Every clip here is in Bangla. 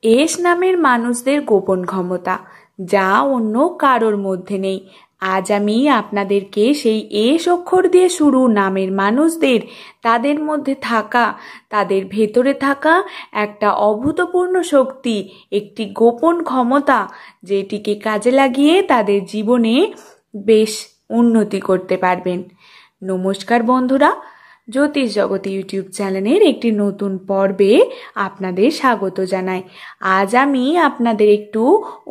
এস নামের মানুষদের গোপন ক্ষমতা, যা অন্য কারোর মধ্যে নেই। আজ আমি আপনাদেরকে সেই এস অক্ষর দিয়ে শুরু নামের মানুষদের, তাদের মধ্যে থাকা, তাদের ভেতরে থাকা একটা অভূতপূর্ণ শক্তি, একটি গোপন ক্ষমতা, যেটিকে কাজে লাগিয়ে তাদের জীবনে বেশ উন্নতি করতে পারবেন। নমস্কার বন্ধুরা, জ্যোতিষ জগৎ ইউটিউব চ্যানেলের একটি নতুন পর্বে আপনাদের স্বাগত জানাই। আজ আমি আপনাদের একটু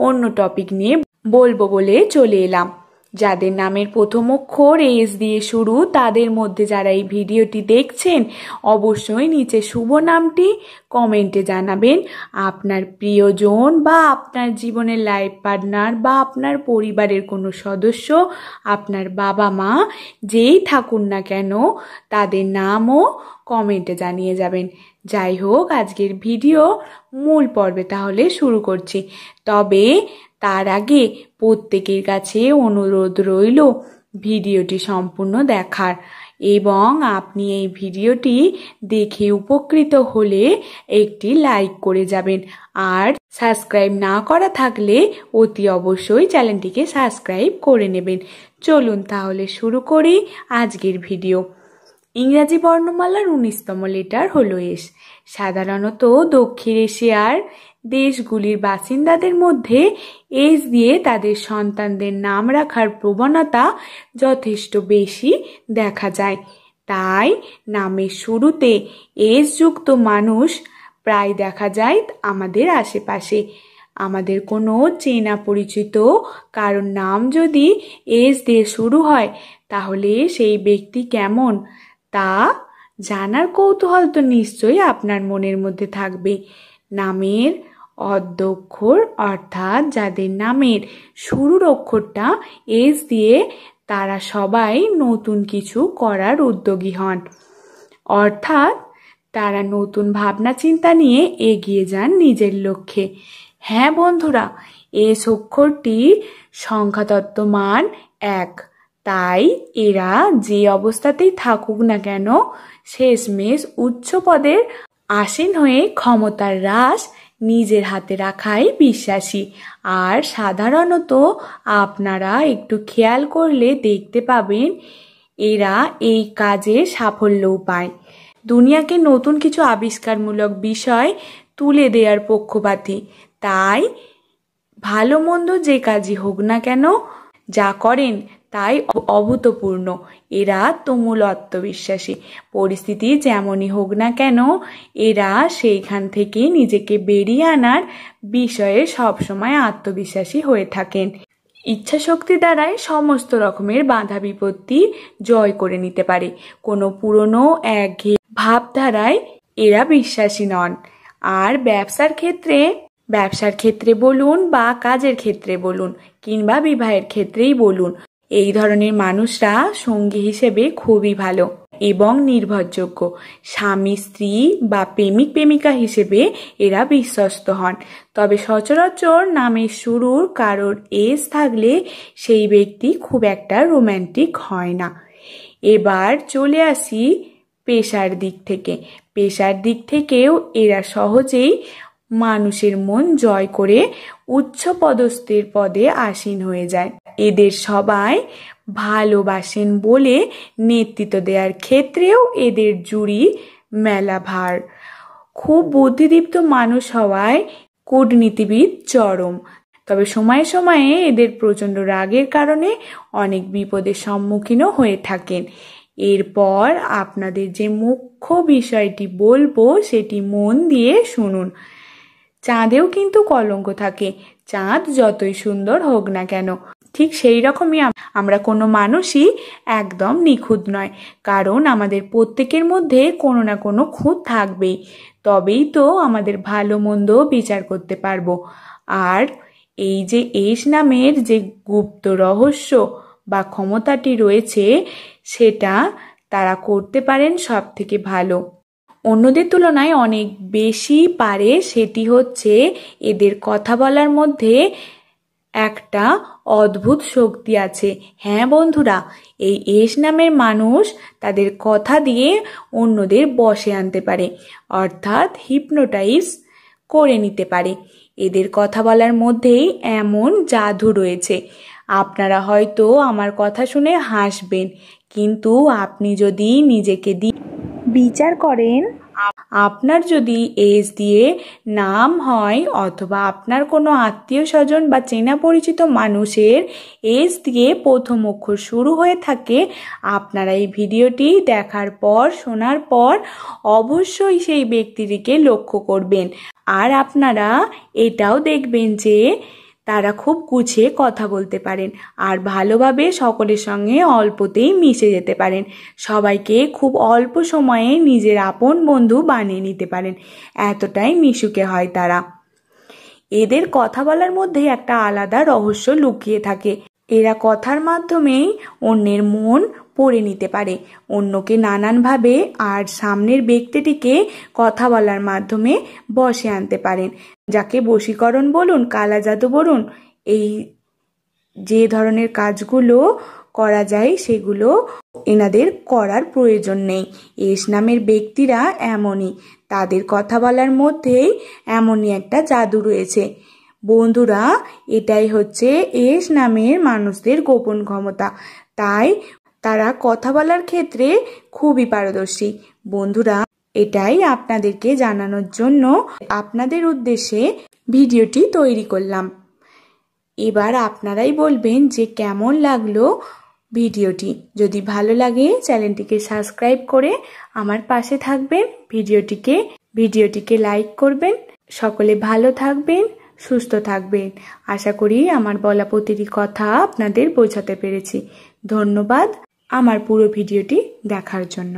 অন্য টপিক নিয়ে বলবো বলে চলে এলাম। যাদের নামের প্রথম অক্ষর এস দিয়ে শুরু, তাদের মধ্যে যারা এই ভিডিওটি দেখছেন, অবশ্যই নিচে শুভ নামটি কমেন্টে জানাবেন। আপনার প্রিয়জন বা আপনার জীবনের লাইফ পার্টনার বা আপনার পরিবারের কোনো সদস্য, আপনার বাবা মা যেই থাকুন না কেন, তাদের নামও কমেন্টে জানিয়ে যাবেন। যাই হোক, আজকের ভিডিও মূল পর্বে তাহলে শুরু করছি। তবে তার আগে প্রত্যেকের কাছে অনুরোধ রইল ভিডিওটি সম্পূর্ণ দেখার, এবং আপনি এই ভিডিওটি দেখে উপকৃত হলে একটি লাইক করে যাবেন। আর সাবস্ক্রাইব না করা থাকলে অতি অবশ্যই চ্যানেলটিকে সাবস্ক্রাইব করে নেবেন। চলুন তাহলে শুরু করি আজকের ভিডিও। ইংরাজি বর্ণমালার 19তম লেটার হলো এস। সাধারণত দক্ষিণ এশিয়ার দেশগুলির বাসিন্দাদের মধ্যে এস দিয়ে তাদের সন্তানদের নাম রাখার প্রবণতা যথেষ্ট বেশি দেখা যায়। তাই নামের শুরুতে এস যুক্ত মানুষ প্রায় দেখা যায় আমাদের আশেপাশে। আমাদের কোনো চেনা পরিচিত কারোর নাম যদি এস দিয়ে শুরু হয়, তাহলে সেই ব্যক্তি কেমন তা জানার কৌতূহল তো নিশ্চয়ই আপনার মনের মধ্যে থাকবে। নামের অর্ধক্ষর, অর্থাৎ যাদের নামের শুরুর অক্ষরটা এস দিয়ে, তারা সবাই নতুন কিছু করার উদ্যোগী হন, অর্থাৎ তারা নতুন ভাবনা চিন্তা নিয়ে এগিয়ে যান নিজের লক্ষ্যে। হ্যাঁ বন্ধুরা, এস অক্ষরটি সংখ্যাতত্ত্ব মান 1, তাই এরা যে অবস্থাতেই থাকুক না কেন, শেষমেশ উচ্চ পদের আসীন হয়ে ক্ষমতার রাশ নিজের হাতে রাখাই বিশ্বাসী। আর সাধারণত আপনারা একটু খেয়াল করলে দেখতে পাবেন, এরা এই কাজে সাফল্যও পায়। দুনিয়াকে নতুন কিছু আবিষ্কারমূলক বিষয় তুলে দেওয়ার পক্ষপাতী। তাই ভালো মন্দ যে কাজই হোক না কেন, যা করেন তাই অভূতপূর্ণ। এরা তুমুল আত্মবিশ্বাসী। পরিস্থিতি যেমনই হোক না কেন, এরা সেইখান থেকে নিজেকে বেরিয়ে আনার বিষয়ে সবসময় আত্মবিশ্বাসী হয়ে থাকেন। ইচ্ছাশক্তি দ্বারাই সমস্ত রকমের বাধা বিপত্তি জয় করে নিতে পারে। কোনো পুরনো একঘেয়ে ভাবধারায় এরা বিশ্বাসী নন। আর ব্যবসার ক্ষেত্রে বলুন বা কাজের ক্ষেত্রে বলুন কিংবা বিবাহের ক্ষেত্রেই বলুন, এই ধরনের মানুষরা সঙ্গী হিসেবে খুবই ভালো এবং নির্ভরযোগ্য। স্বামী স্ত্রী বা প্রেমিক প্রেমিকা হিসেবে এরা বিশ্বস্ত হন। তবে সচরাচর নামের শুরুর কারোর এস থাকলে সেই ব্যক্তি খুব একটা রোম্যান্টিক হয় না। এবার চলে আসি পেশার দিক থেকে। পেশার দিক থেকেও এরা সহজেই মানুষের মন জয় করে উচ্চ পদস্থের পদে আসীন হয়ে যায়। এদের সবাই ভালোবাসেন বলে নেতৃত্ব দেওয়ার ক্ষেত্রেও এদের জুড়ি মেলা ভার। খুব বুদ্ধিদীপ্ত মানুষ হওয়ায় কূটনীতিবিদ চরম। তবে সময়ে সময়ে এদের প্রচণ্ড রাগের কারণে অনেক বিপদের সম্মুখীনও হয়ে থাকেন। এরপর আপনাদের যে মুখ্য বিষয়টি বলবো, সেটি মন দিয়ে শুনুন। চাঁদেও কিন্তু কলঙ্ক থাকে। চাঁদ যতই সুন্দর হোক না কেন, ঠিক সেই রকমই আমরা কোনো মানুষই একদম নিখুঁত নয়, কারণ আমাদের প্রত্যেকের মধ্যে কোনো না কোনো খুঁত থাকবেই। তবেই তো আমাদের ভালো মন্দ বিচার করতে পারবো। আর এই যে এস নামের যে গুপ্ত রহস্য বা ক্ষমতাটি রয়েছে, সেটা তারা করতে পারেন সব থেকে ভালো, অন্যদের তুলনায় অনেক বেশি পারে। সেটি হচ্ছে এদের কথা বলার মধ্যে একটা অদ্ভুত শক্তি আছে। হ্যাঁ বন্ধুরা, এই এস নামের মানুষ তাদের কথা দিয়ে অন্যদের বশে আনতে পারে, অর্থাৎ হিপনোটাইজ করে নিতে পারে। এদের কথা বলার মধ্যেই এমন জাদু রয়েছে। আপনারা হয়তো আমার কথা শুনে হাসবেন, কিন্তু আপনি যদি নিজেকে বিচার করেন, আপনার যদি এস দিয়ে নাম হয় অথবা আপনার কোনো আত্মীয় স্বজন বা চেনা পরিচিত মানুষের এস দিয়ে প্রথম অক্ষর শুরু হয়ে থাকে, আপনারা এই ভিডিওটি দেখার পর শোনার পর অবশ্যই সেই ব্যক্তিটিকে লক্ষ্য করবেন। আর আপনারা এটাও দেখবেন যে তারা খুব গুছিয়ে কথা বলতে পারেন আর ভালোভাবে সকলের সঙ্গে অল্পতেই মিশে যেতে পারেন। সবাইকে খুব অল্প সময়ে নিজের আপন বন্ধু বানিয়ে নিতে পারেন, এতটাই মিশুকে হয় তারা। এদের কথা বলার মধ্যে একটা আলাদা রহস্য লুকিয়ে থাকে। এরা কথার মাধ্যমেই অন্যের মন পড়ে নিতে পারে অন্যকে নানানভাবে, আর সামনের ব্যক্তিটিকে কথা বলার মাধ্যমে বশে আনতে পারেন। যাকে বশীকরণ বলুন, কালা জাদু বলুন, এই যে ধরনের কাজগুলো করা যায় সেগুলো এনাদের করার প্রয়োজন নেই। এস নামের ব্যক্তিরা এমনই, তাদের কথা বলার মধ্যেই এমনই একটা জাদু রয়েছে। বন্ধুরা, এটাই হচ্ছে এস নামের মানুষদের গোপন ক্ষমতা, তাই তারা কথা বলার ক্ষেত্রে খুবই পারদর্শী। বন্ধুরা, এটাই আপনাদেরকে জানানোর জন্য আপনাদের উদ্দেশ্যে ভিডিওটি তৈরি করলাম। এবার আপনারাই বলবেন যে কেমন লাগলো ভিডিওটি। যদি ভালো লাগে চ্যানেলটিকে সাবস্ক্রাইব করে আমার পাশে থাকবেন, ভিডিওটিকে লাইক করবেন। সকলে ভালো থাকবেন, সুস্থ থাকবেন। আশা করি আমার বলা প্রতিটি কথা আপনাদের বোঝাতে পেরেছি। ধন্যবাদ আমার পুরো ভিডিওটি দেখার জন্য।